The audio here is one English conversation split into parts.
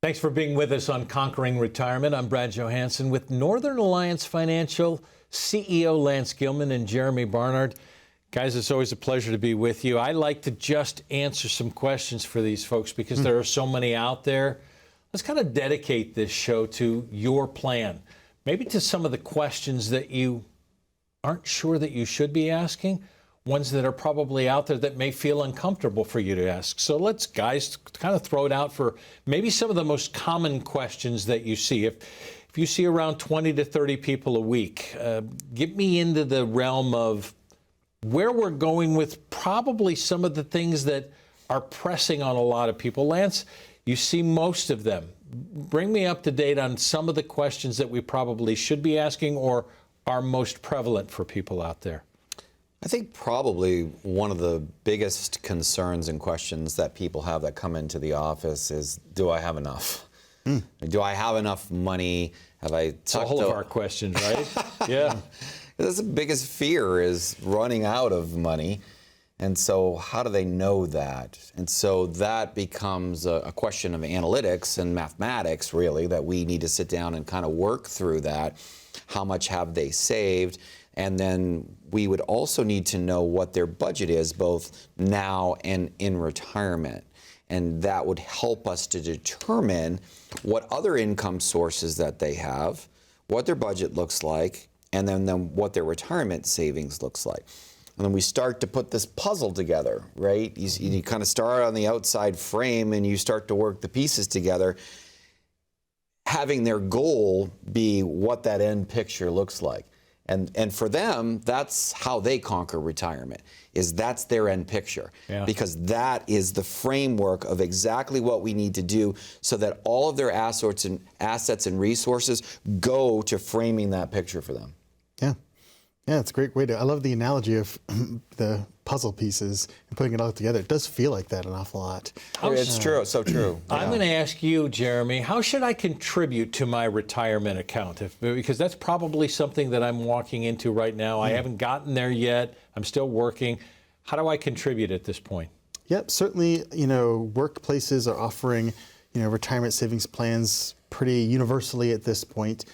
Thanks for being with us on Conquering Retirement. I'm Brad Johansson with Northern Alliance Financial CEO Lance Gilman and Jeremy Barnard. Guys, it's always a pleasure to be with you. I like to just answer some questions for these folks because there are so many out there. Let's kind of dedicate this show to your plan, maybe to some of the questions that you aren't sure that you should be asking, ones that are probably out there that may feel uncomfortable for you to ask. So let's, guys, kind of throw it out for maybe some of the most common questions that you see. If you see around 20 to 30 people a week, get me into the realm of where we're going with probably some of the things that are pressing on a lot of people. Lance, you see most of them. Bring me up to date on some of the questions that we probably should be asking or are most prevalent for people out there. I think probably one of the biggest concerns and questions that people have that come into the office is, do I have enough? Do I have enough money? Have I It's all of our questions, right? Yeah. That's the biggest fear, is running out of money. And so how do they know that? And so that becomes a question of analytics and mathematics, really, that we need to sit down and kind of work through that. How much have they saved? And then we would also need to know what their budget is, both now and in retirement. And that would help us to determine what other income sources that they have, what their budget looks like, and then what their retirement savings looks like. And then we start to put this puzzle together, right? You kind of start on the outside frame and you start to work the pieces together, having their goal be what that end picture looks like. And for them, that's how they conquer retirement, is that's their end picture. Yeah. Because that is the framework of exactly what we need to do so that all of their assets and resources go to framing that picture for them. Yeah. Yeah, it's a great way to, I love the analogy of the puzzle pieces and putting it all together. It does feel like that an awful lot. It's true, so true. I'm going to ask you, Jeremy, how should I contribute to my retirement account? Because that's probably something that I'm walking into right now. I haven't gotten there yet. I'm still working. How do I contribute at this point? Yep, certainly, workplaces are offering, retirement savings plans pretty universally at this point.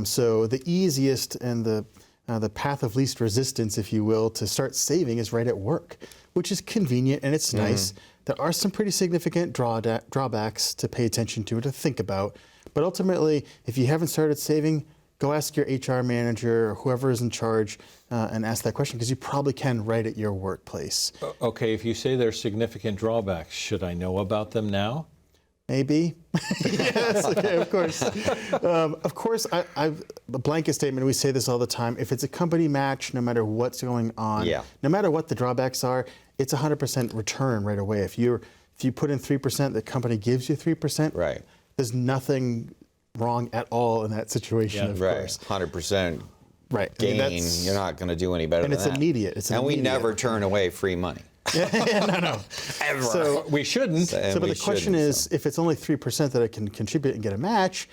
So the easiest and the path of least resistance, if you will, to start saving is right at work, which is convenient and it's nice. There are some pretty significant drawbacks to pay attention to and to think about. But ultimately, if you haven't started saving, go ask your HR manager or whoever is in charge and ask that question, because you probably can right at your workplace. Okay, if you say there's significant drawbacks, should I know about them now? Maybe. Yes, okay, of course. Of course, I've a blanket statement, we say this all the time, if it's a company match, no matter what's going on, no matter what the drawbacks are, it's 100% return right away. If you put in 3%, the company gives you 3%, right. There's nothing wrong at all in that situation, of course. 100% right. gain, you're not going to do any better than that. And it's immediate. And we never turn away free money. No. Ever. So we shouldn't. But the question is, if it's only 3% that I can contribute and get a match,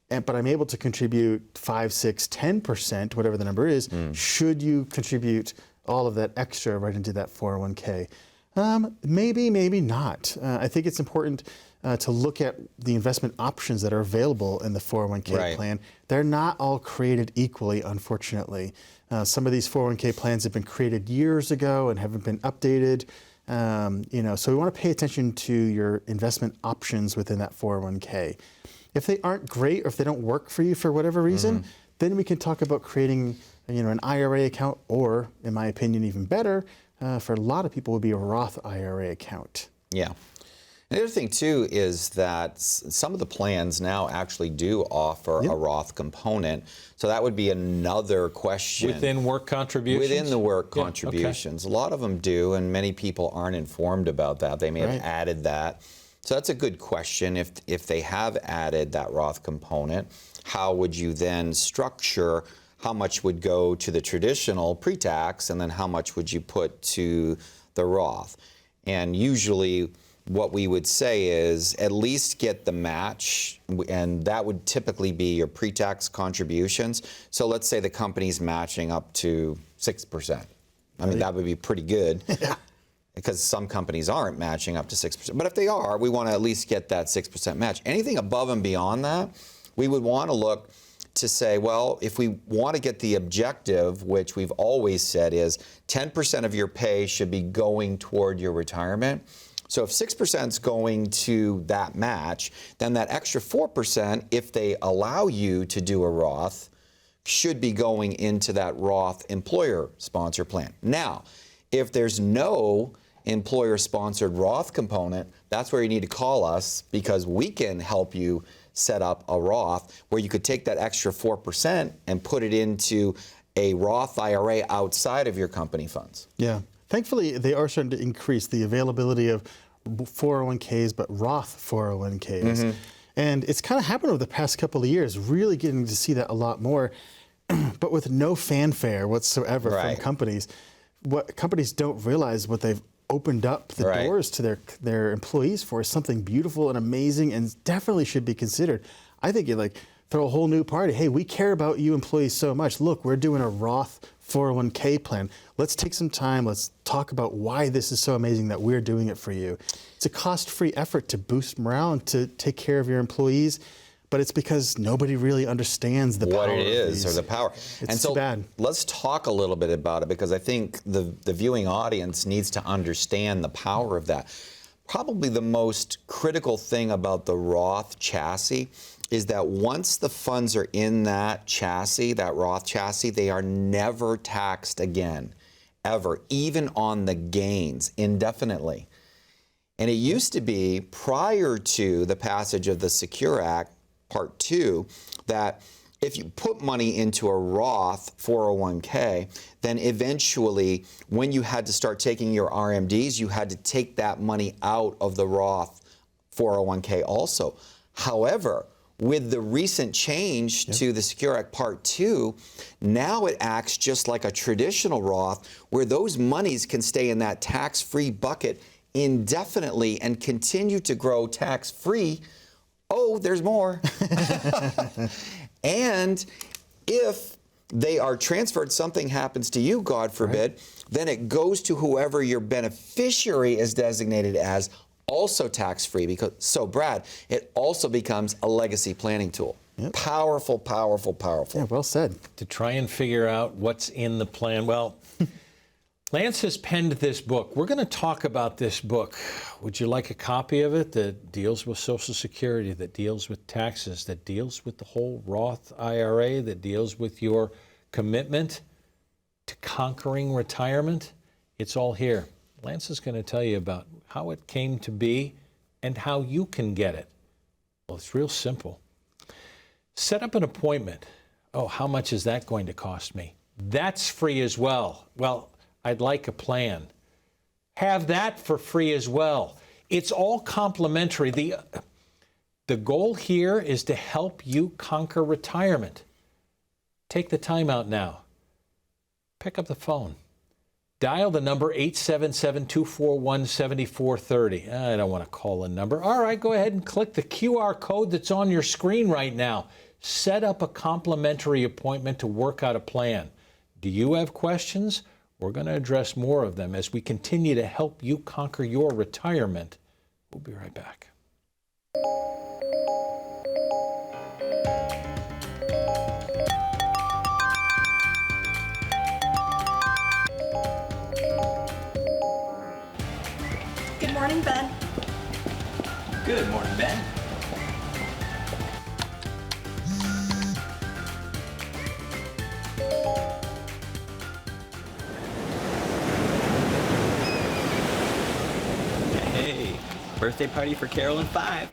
but I'm able to contribute 5, 6, 10%, whatever the number is, should you contribute all of that extra right into that 401k? Maybe, maybe not. I think it's important to look at the investment options that are available in the 401k plan. They're not all created equally, unfortunately. Some of these 401k plans have been created years ago and haven't been updated. So we want to pay attention to your investment options within that 401k. If they aren't great or if they don't work for you for whatever reason, then we can talk about creating an IRA account, or, in my opinion, even better, for a lot of people would be a Roth IRA account. Yeah. The other thing, too, is that some of the plans now actually do offer a Roth component. So that would be another question. Within work contributions? Within the work contributions. Okay. A lot of them do, and many people aren't informed about that. They may have added that. So that's a good question. If they have added that Roth component, how would you then structure how much would go to the traditional pre-tax, and then how much would you put to the Roth? And usually, what we would say is at least get the match, and that would typically be your pre-tax contributions. So let's say the company's matching up to 6%. I mean, that would be pretty good. because some companies aren't matching up to 6%. But if they are, we want to at least get that 6% match. Anything above and beyond that, we would want to look to say, well, if we want to get the objective, which we've always said is 10% of your pay should be going toward your retirement. So if 6% is going to that match, then that extra 4%, if they allow you to do a Roth, should be going into that Roth employer sponsor plan. Now, if there's no employer-sponsored Roth component, that's where you need to call us, because we can help you set up a Roth where you could take that extra 4% and put it into a Roth IRA outside of your company funds. Yeah. Thankfully, they are starting to increase the availability of 401ks, but Roth 401ks. And it's kind of happened over the past couple of years, really getting to see that a lot more, but with no fanfare whatsoever from companies. What companies don't realize, what they've opened up the doors to their employees for, is something beautiful and amazing, and definitely should be considered. I think you like throw a whole new party. Hey, we care about you employees so much. Look, we're doing a Roth 401k plan. Let's take some time. Let's talk about why this is so amazing that we're doing it for you. It's a cost-free effort to boost morale and to take care of your employees. But it's because nobody really understands the power what it is, of or the power. It's and so too bad. Let's talk a little bit about it, because I think the viewing audience needs to understand the power of that. Probably the most critical thing about the Roth chassis is that once the funds are in that chassis, that Roth chassis, they are never taxed again, ever, even on the gains, indefinitely. And it used to be, prior to the passage of the Secure Act, Part 2, that if you put money into a Roth 401k, then eventually, when you had to start taking your RMDs, you had to take that money out of the Roth 401k also. However, with the recent change to the Secure Act Part 2, now it acts just like a traditional Roth, where those monies can stay in that tax-free bucket indefinitely and continue to grow tax-free. Oh, there's more. And if they are transferred, something happens to you, God forbid, then it goes to whoever your beneficiary is designated as, also tax-free. Because so, Brad, it also becomes a legacy planning tool. Powerful, powerful, powerful. Yeah, well said. To try and figure out what's in the plan. Well, Lance has penned this book. We're going to talk about this book. Would you like a copy of it that deals with Social Security, that deals with taxes, that deals with the whole Roth IRA, that deals with your commitment to conquering retirement? It's all here. Lance is going to tell you about how it came to be and how you can get it. Well, it's real simple. Set up an appointment. Oh, how much is that going to cost me? That's free as well. Well, I'd like a plan. Have that for free as well. It's all complimentary. The goal here is to help you conquer retirement. Take the time out now. Pick up the phone. Dial the number 877-241-7430. I don't want to call a number. All right, go ahead and click the QR code that's on your screen right now. Set up a complimentary appointment to work out a plan. Do you have questions? We're going to address more of them as we continue to help you conquer your retirement. We'll be right back. Good morning, Ben. Good morning, Ben. Hey, birthday party for Carol and 5.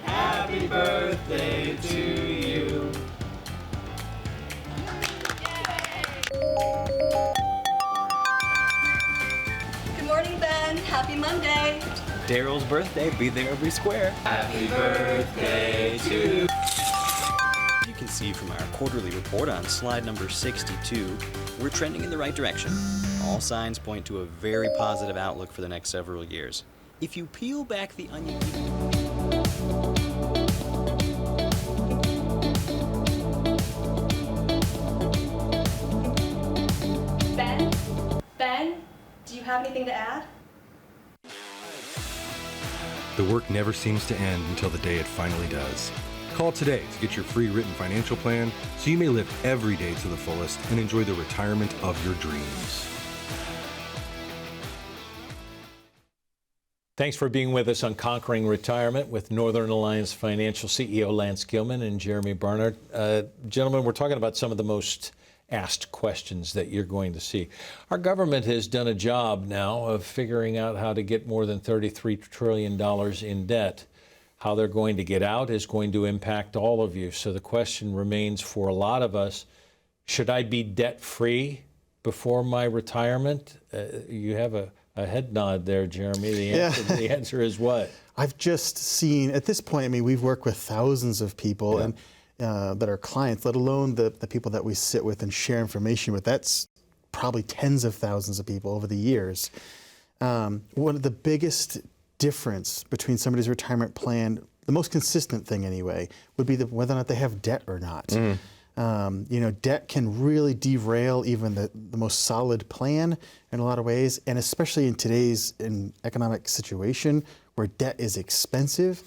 Happy birthday to you. Good morning, Ben. Happy Monday. Daryl's birthday, be there or be square. Happy birthday to you. As you can see from our quarterly report on slide number 62, we're trending in the right direction. All signs point to a very positive outlook for the next several years. If you peel back the onion... Ben? Ben? Do you have anything to work never seems to end until the day it finally does. Call today to get your free written financial plan so you may live every day to the fullest and enjoy the retirement of your dreams. Thanks for being with us on Conquering Retirement with Northern Alliance Financial CEO Lance Gilman and Jeremy Barnard. Gentlemen, we're talking about some of the most asked questions that you're going to see. Our government has done a job now of figuring out how to get more than $33 trillion in debt. How they're going to get out is going to impact all of you. So the question remains for a lot of us, should I be debt-free before my retirement? You have a head nod there, Jeremy. The answer is what? I've just seen, at this point, I mean, we've worked with thousands of people and that are clients, let alone the people that we sit with and share information with. That's probably tens of thousands of people over the years. One of the biggest difference between somebody's retirement plan, the most consistent thing anyway, would be whether or not they have debt or not. Debt can really derail even the most solid plan in a lot of ways, and especially in today's economic situation where debt is expensive.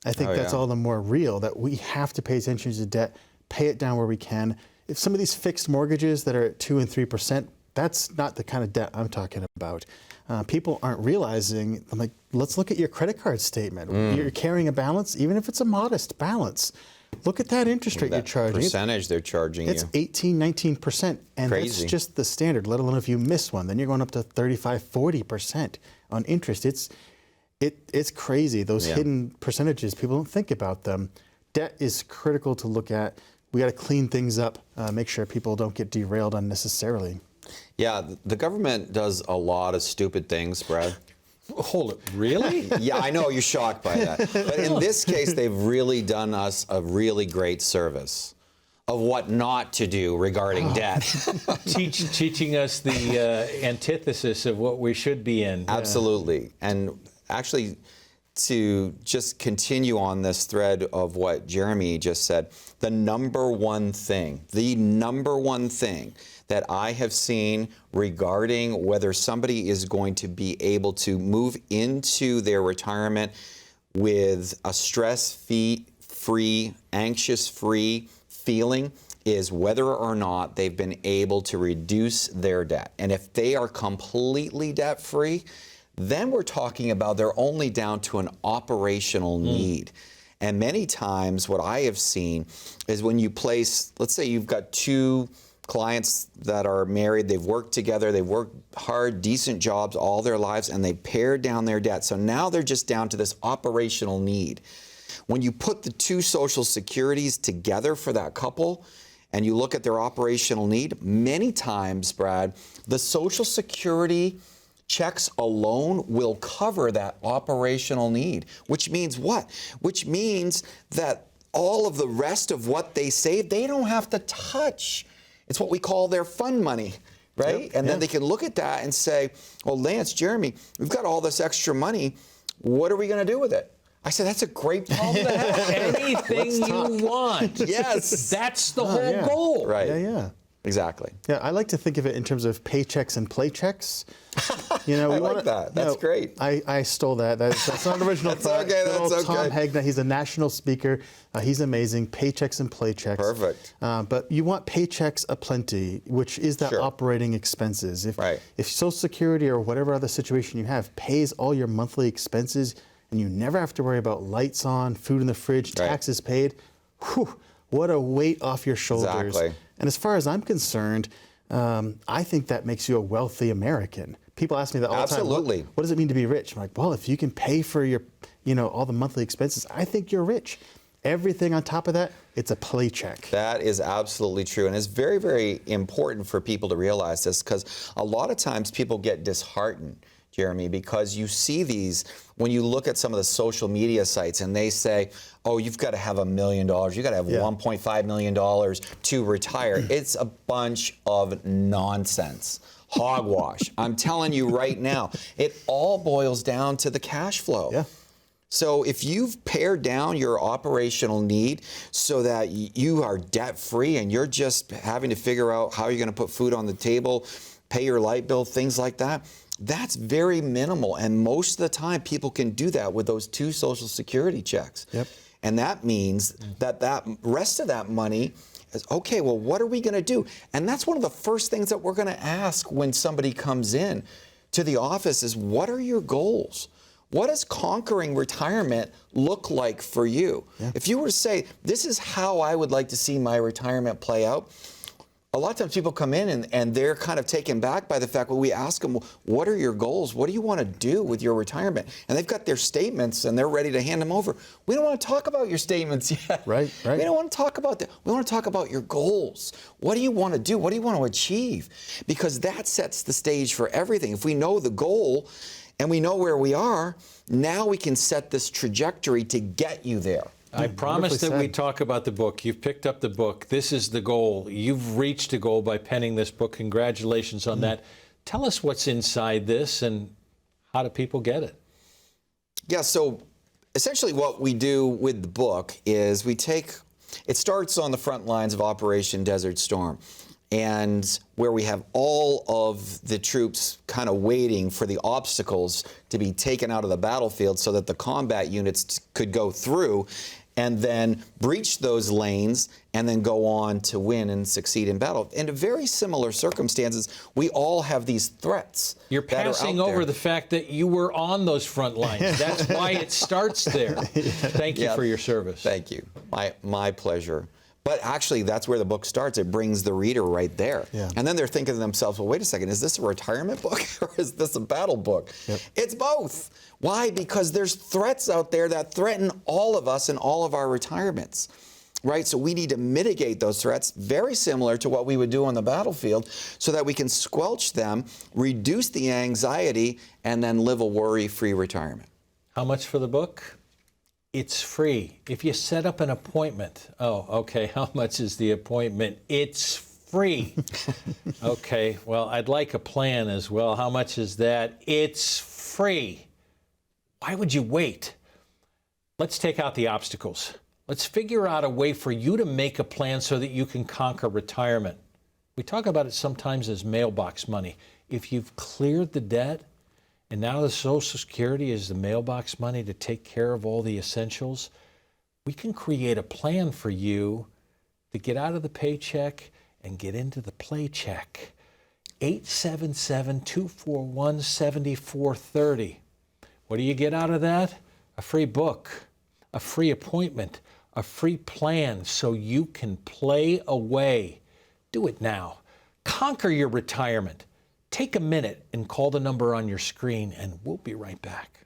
I think that's all the more real, that we have to pay attention to debt, pay it down where we can. If some of these fixed mortgages that are at 2 and 3%, that's not the kind of debt I'm talking about. People aren't realizing, I'm like, let's look at your credit card statement. You're carrying a balance, even if it's a modest balance. Look at that interest rate you're charging. Percentage they're charging it's you. 18, 19%. And Crazy. That's just the standard, let alone if you miss one. Then you're going up to 35, 40% on interest. It's crazy, those hidden percentages. People don't think about them. Debt is critical to look at. We got to clean things up, make sure people don't get derailed unnecessarily. Yeah, the government does a lot of stupid things, Brad. Hold it, really? Yeah, I know you're shocked by that. But in this case, they've really done us a really great service of what not to do regarding debt. Teaching us the antithesis of what we should be in. Absolutely. And actually, to just continue on this thread of what Jeremy just said, the number one thing that I have seen regarding whether somebody is going to be able to move into their retirement with a stress-free, anxious-free feeling is whether or not they've been able to reduce their debt. And if they are completely debt-free, then we're talking about they're only down to an operational need. And many times what I have seen is when you place, let's say you've got two clients that are married, they've worked together, they've worked hard, decent jobs all their lives, and they pared down their debt. So now they're just down to this operational need. When you put the two Social Securities together for that couple, and you look at their operational need, many times, Brad, the Social Security checks alone will cover that operational need, which means what? Which means that all of the rest of what they save, they don't have to touch. It's what we call their fund money, right? Yep, and then they can look at that and say, well, Lance, Jeremy, we've got all this extra money. What are we going to do with it? I said, that's a great problem to have. Anything you want. Yes. That's the whole goal. Right. Yeah. Exactly. Yeah, I like to think of it in terms of paychecks and playchecks. You know, I like that. That's great. I stole that. That's not an original That's thought. okay, Good old that's Tom okay. Hegna, he's a national speaker. He's amazing. Paychecks and playchecks. Perfect. But you want paychecks aplenty, which is that Sure. operating expenses. Right. If Social Security or whatever other situation you have pays all your monthly expenses, and you never have to worry about lights on, food in the fridge, Right. taxes paid, whew, what a weight off your shoulders. Exactly. And as far as I'm concerned, I think that makes you a wealthy American. People ask me that all the time. Absolutely. What does it mean to be rich? I'm like, well, if you can pay for your, all the monthly expenses, I think you're rich. Everything on top of that, it's a paycheck. That is absolutely true. And it's very, very important for people to realize this, because a lot of times people get disheartened, Jeremy, because you see these, when you look at some of the social media sites and they say, oh, you've got to have $1 million, you've got to have $1.5 million to retire. It's a bunch of nonsense. Hogwash. I'm telling you right now, it all boils down to the cash flow. Yeah. So if you've pared down your operational need so that you are debt-free and you're just having to figure out how you're going to put food on the table, pay your light bill, things like that, That's very minimal, and most of the time people can do that with those 2 Social Security checks. Yep. And that means that that rest of that money is, okay, well, what are we going to do? And that's one of the first things that we're going to ask when somebody comes in to the office is, what are your goals? What does conquering retirement look like for you? Yeah. If you were to say, this is how I would like to see my retirement play out, a lot of times people come in and they're kind of taken back by the fact when we ask them, well, what are your goals? What do you want to do with your retirement? And they've got their statements and they're ready to hand them over. We don't want to talk about your statements yet. Right. We don't want to talk about that. We want to talk about your goals. What do you want to do? What do you want to achieve? Because that sets the stage for everything. If we know the goal and we know where we are, now we can set this trajectory to get you there. I promised that we'd talk about the book. You've picked up the book. This is the goal. You've reached a goal by penning this book. Congratulations on that. Tell us what's inside this and how do people get it? Yeah, so essentially what we do with the book is it starts on the front lines of Operation Desert Storm, and where we have all of the troops kind of waiting for the obstacles to be taken out of the battlefield so that the combat units could go through and then breach those lanes and then go on to win and succeed in battle. In very similar circumstances, we all have these threats. You're passing over the fact that you were on those front lines. That's why it starts there. Thank you for your service. Thank you. My pleasure. But actually, that's where the book starts. It brings the reader right there. Yeah. And then they're thinking to themselves, well, wait a second, is this a retirement book or is this a battle book? Yep. It's both. Why? Because there's threats out there that threaten all of us and all of our retirements. Right? So we need to mitigate those threats, very similar to what we would do on the battlefield, so that we can squelch them, reduce the anxiety, and then live a worry-free retirement. How much for the book? It's free. If you set up an appointment, oh, okay, how much is the appointment? It's free. Okay, well, I'd like a plan as well. How much is that? It's free. Why would you wait? Let's take out the obstacles. Let's figure out a way for you to make a plan so that you can conquer retirement. We talk about it sometimes as mailbox money. If you've cleared the debt, and now the Social Security is the mailbox money to take care of all the essentials, we can create a plan for you to get out of the paycheck and get into the playcheck. 877-241-7430. What do you get out of that? A free book, a free appointment, a free plan so you can play away. Do it now. Conquer your retirement. Take a minute and call the number on your screen, and we'll be right back.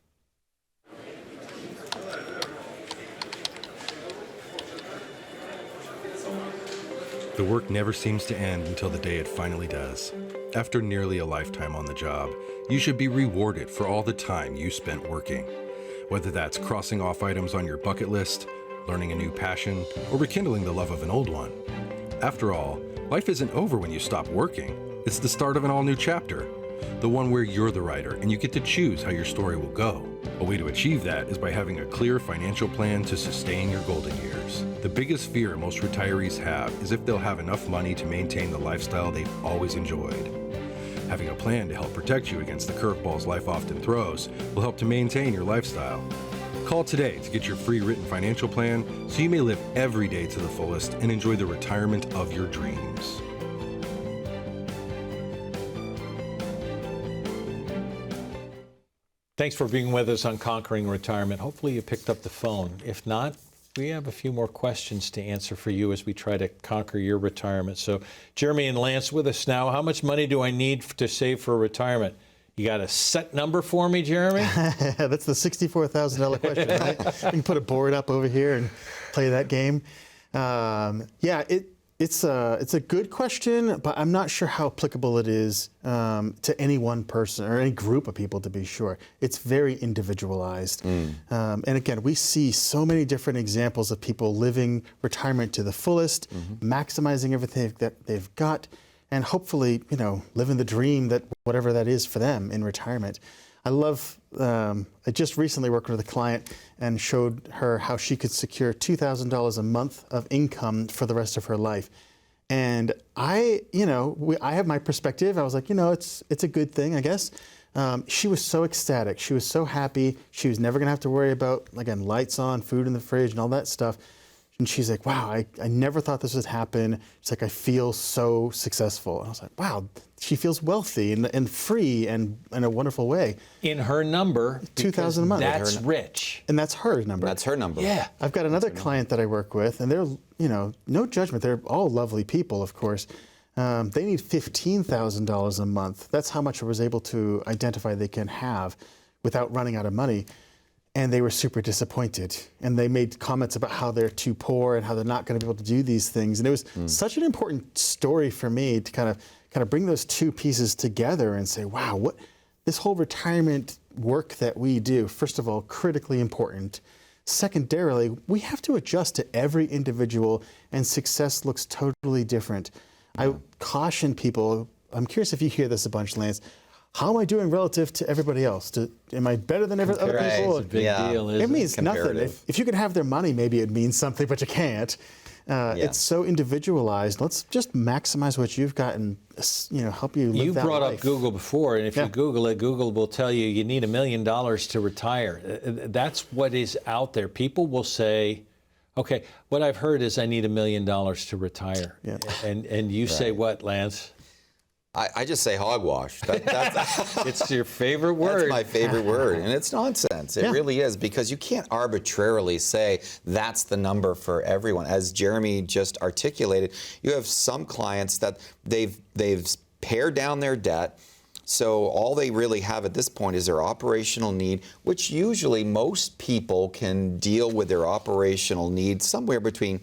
The work never seems to end until the day it finally does. After nearly a lifetime on the job, you should be rewarded for all the time you spent working. Whether that's crossing off items on your bucket list, learning a new passion, or rekindling the love of an old one. After all, life isn't over when you stop working. It's the start of an all-new chapter, the one where you're the writer and you get to choose how your story will go. A way to achieve that is by having a clear financial plan to sustain your golden years. The biggest fear most retirees have is if they'll have enough money to maintain the lifestyle they've always enjoyed. Having a plan to help protect you against the curveballs life often throws will help to maintain your lifestyle. Call today to get your free written financial plan so you may live every day to the fullest and enjoy the retirement of your dreams. Thanks for being with us on Conquering Retirement. Hopefully you picked up the phone. If not, we have a few more questions to answer for you as we try to conquer your retirement. So Jeremy and Lance with us now. How much money do I need to save for retirement? You got a set number for me, Jeremy? That's the $64,000 question, right? We can put a board up over here and play that game. It's a good question, but I'm not sure how applicable it is to any one person or any group of people, to be sure. It's very individualized. And again, we see so many different examples of people living retirement to the fullest, maximizing everything that they've got, and hopefully, living the dream that whatever that is for them in retirement. I love, I just recently worked with a client and showed her how she could secure $2,000 a month of income for the rest of her life. And I have my perspective. I was like, it's a good thing, I guess. She was so ecstatic. She was so happy. She was never going to have to worry about, again, lights on, food in the fridge, and all that stuff. And she's like, wow, I never thought this would happen. She's like, I feel so successful. And I was like, wow, she feels wealthy and free and in a wonderful way. In her number, $2,000 a month. That's rich. And that's her number. That's her number. Yeah. I've got another client that I work with, and they're, no judgment. They're all lovely people, of course. They need $15,000 a month. That's how much I was able to identify they can have without running out of money. And they were super disappointed. And they made comments about how they're too poor and how they're not going to be able to do these things. And it was such an important story for me to kind of bring those two pieces together and say, wow, what this whole retirement work that we do, first of all, critically important. Secondarily, we have to adjust to every individual, and success looks totally different. I caution people, I'm curious if you hear this a bunch, Lance, how am I doing relative to everybody else? Am I better than other people? It's a big deal, isn't It means nothing. Comparative. If you can have their money, maybe it means something, but you can't. It's so individualized. Let's just maximize what you've got and help you live You that brought life. up Google before, and if Yeah. you Google it, Google will tell you need $1 million to retire. That's what is out there. People will say, okay, what I've heard is I need $1 million to retire. Yeah. And you say what, Lance? I just say hogwash. That's It's your favorite word. That's my favorite word, and it's nonsense. It Yeah. really is, because you can't arbitrarily say that's the number for everyone. As Jeremy just articulated, you have some clients that they've pared down their debt, so all they really have at this point is their operational need, which usually most people can deal with their operational needs somewhere between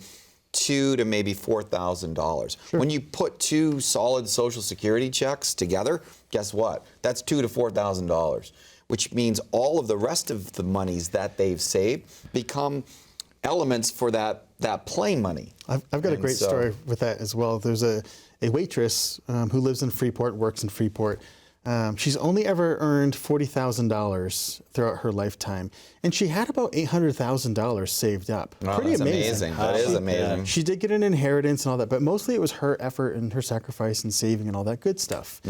$2,000 to maybe $4,000. When you put two solid Social Security checks together, guess what? That's $2,000 to $4,000, which means all of the rest of the monies that they've saved become elements for that play money. I've got a And great so- story with that as well. There's a waitress who lives in Freeport, works in Freeport. She's only ever earned $40,000 throughout her lifetime, and she had about $800,000 saved up. Wow, Pretty that's amazing. amazing. That is amazing. She did get an inheritance and all that, but mostly it was her effort and her sacrifice and saving and all that good stuff.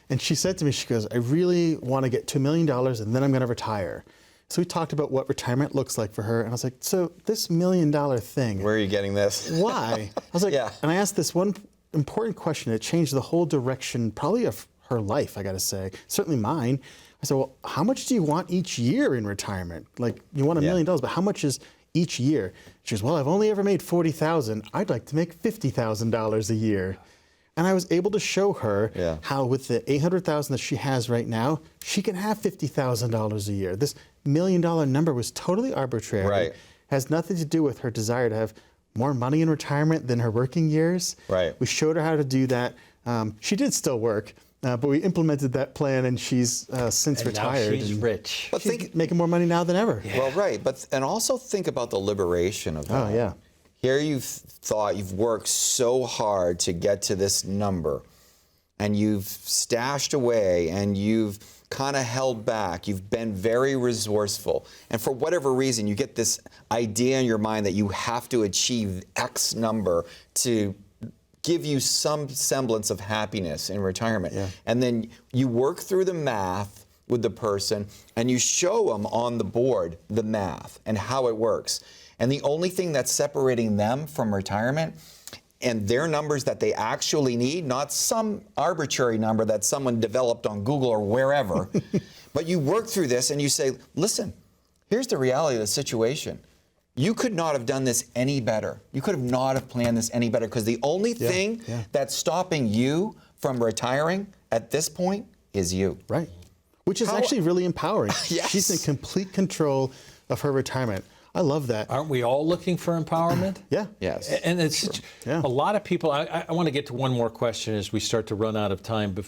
And she said to me, she goes, I really want to get $2 million and then I'm going to retire. So we talked about what retirement looks like for her, and I was like, so this $1 million thing, Where are you getting this? why? I was like, Yeah. and I asked this one important question. It changed the whole direction, probably of her life, I got to say, certainly mine. I said, well, how much do you want each year in retirement? Like, you want $1 million, but how much is each year? She goes, well, I've only ever made $40,000. I'd like to make $50,000 a year. And I was able to show her how with the $800,000 that she has right now, she can have $50,000 a year. This $1 million number was totally arbitrary. Right. Has nothing to do with her desire to have more money in retirement than her working years. Right. We showed her how to do that. She did still work, but we implemented that plan, and she's since And now retired. she's and rich. But she's making more money now than ever. Well, right, and also think about the liberation of that. Oh, yeah. Here you've thought you've worked so hard to get to this number, and you've stashed away, and you've kind of held back. You've been very resourceful, and for whatever reason, you get this idea in your mind that you have to achieve X number to give you some semblance of happiness in retirement. And then you work through the math with the person, and you show them on the board the math and how it works. And the only thing that's separating them from retirement and their numbers that they actually need, not some arbitrary number that someone developed on Google or wherever, but you work through this and you say, listen, here's the reality of the situation. You could not have done this any better. You could have not have planned this any better, because the only thing that's stopping you from retiring at this point is you. Right. Which is actually really empowering. Yes. She's in complete control of her retirement. I love that. Aren't we all looking for empowerment? Yeah. Yes. And it's Yeah. a lot of people. I want to get to one more question as we start to run out of time. But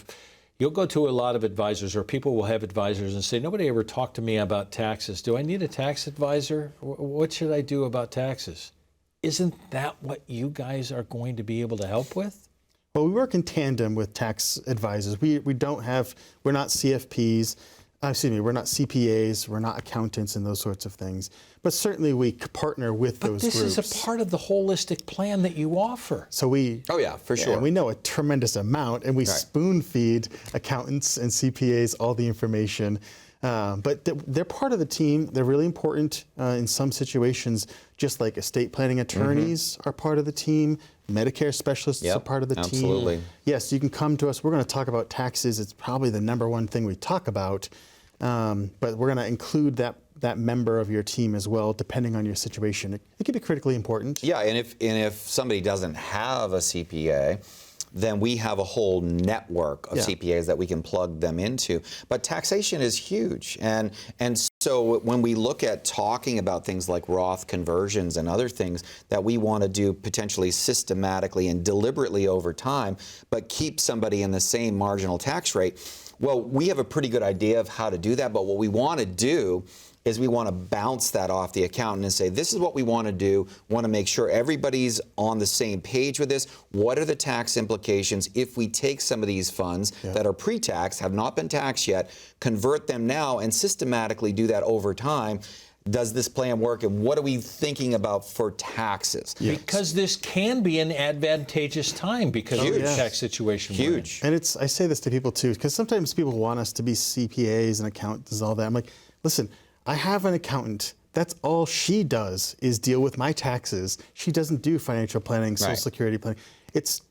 you'll go to a lot of advisors, or people will have advisors and say, nobody ever talked to me about taxes. Do I need a tax advisor? What should I do about taxes? Isn't that what you guys are going to be able to help with? Well, we work in tandem with tax advisors. We're not CFPs. Excuse me, we're not CPAs, we're not accountants and those sorts of things. But certainly we partner with those This groups. is a part of the holistic plan that you offer. So we, Oh, yeah, for sure. and we know a tremendous amount, and we spoon feed accountants and CPAs all the information. But they're part of the team. They're really important in some situations, just like estate planning attorneys are part of the team. Medicare specialists are part of the absolutely. team. Yes, you can come to us. We're going to talk about taxes. It's probably the number one thing we talk about. But we're going to include that member of your team as well, depending on your situation. It can be critically important. Yeah, and if somebody doesn't have a CPA, then we have a whole network of CPAs that we can plug them into. But taxation is huge, and so when we look at talking about things like Roth conversions and other things that we want to do potentially systematically and deliberately over time, but keep somebody in the same marginal tax rate, well, we have a pretty good idea of how to do that. But what we want to do is we want to bounce that off the accountant and say, this is what we want to do. Want to make sure everybody's on the same page with this. What are the tax implications if we take some of these funds that are pre-tax, have not been taxed yet, convert them now, and systematically do that over time? Does this plan work, and what are we thinking about for taxes? Because this can be an advantageous time because of the tax situation we're in. Huge. And I say this to people too, because sometimes people want us to be CPAs and accountants and all that. I'm like, listen, I have an accountant. That's all she does is deal with my taxes. She doesn't do financial planning, Social Security planning.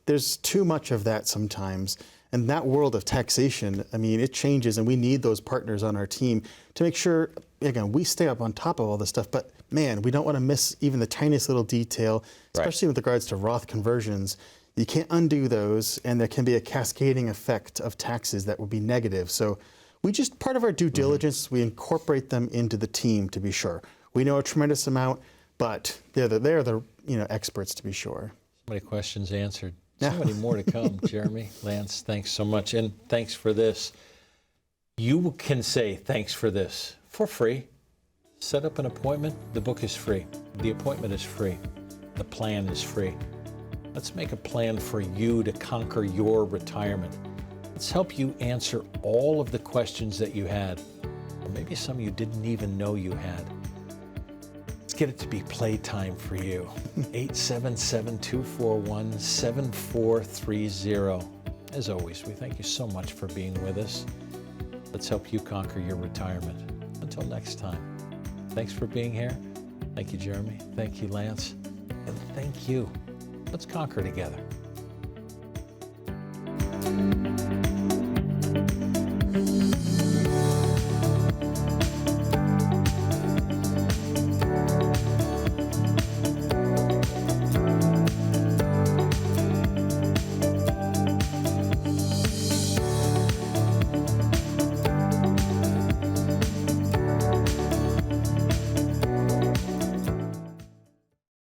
There's too much of that sometimes. And that world of taxation, I mean, it changes, and we need those partners on our team to make sure, again, we stay up on top of all this stuff. But man, we don't want to miss even the tiniest little detail, especially with regards to Roth conversions. You can't undo those, and there can be a cascading effect of taxes that will be negative. So we just, part of our due diligence, we incorporate them into the team to be sure. We know a tremendous amount, but they're the experts to be sure. So many questions answered. So many more to come. Jeremy, Lance, thanks so much. And thanks for this. You can say thanks for this for free. Set up an appointment. The book is free. The appointment is free. The plan is free. Let's make a plan for you to conquer your retirement. Let's help you answer all of the questions that you had, or maybe some you didn't even know you had. Let's get it to be playtime for you. 877-241-7430. As always, we thank you so much for being with us. Let's help you conquer your retirement. Until next time, thanks for being here. Thank you, Jeremy. Thank you, Lance. And thank you. Let's conquer together.